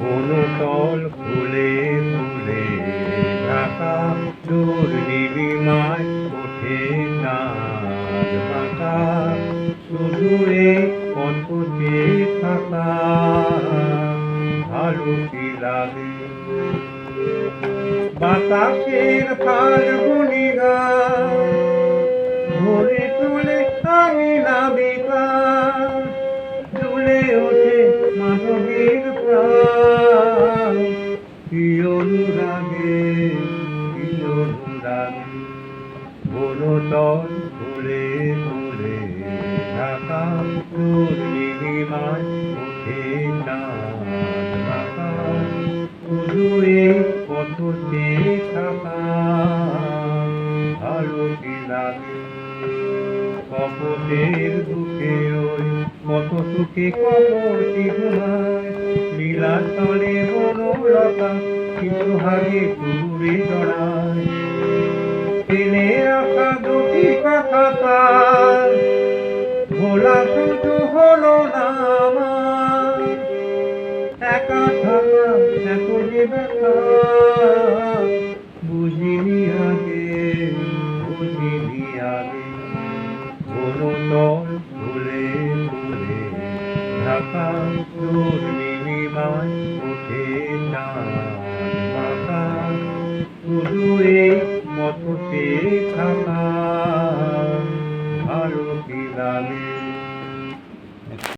বনতল ফুলে ফুলে ঢাকা, দুর্নিলিমায় ওঠে চাঁদ বাঁকা, শুধু এ পথে থাকা ভালো কি লাগে। বাতাসের ফাল্গুনি গান ভরে তোলে আমি নাবিকা, দুলে ওঠে মাধবীর প্রাণ, কি অনুরাগে কি অনুরাগে। বনতল ফুলে ফুলে ঢাকা, দুর্নিলিমায় ওঠে চাঁদ বাঁকা, শুধু এই পথে থাকা ভালো কি লাগে। কপটের বুকে ওই কত সুখে কপটি ঘুমায়, লীলার তলে বনলতা কিছু হাগে দূরে জড়ায়। ফেলে রাখা দুটি কথা তার ভোলা শুধু হলো না আমার, একা থাকা এত যে ব্যথা বুঝিনি আগে বুঝিনি আগে। বনতল ফুলে ফুলে ঢাকা,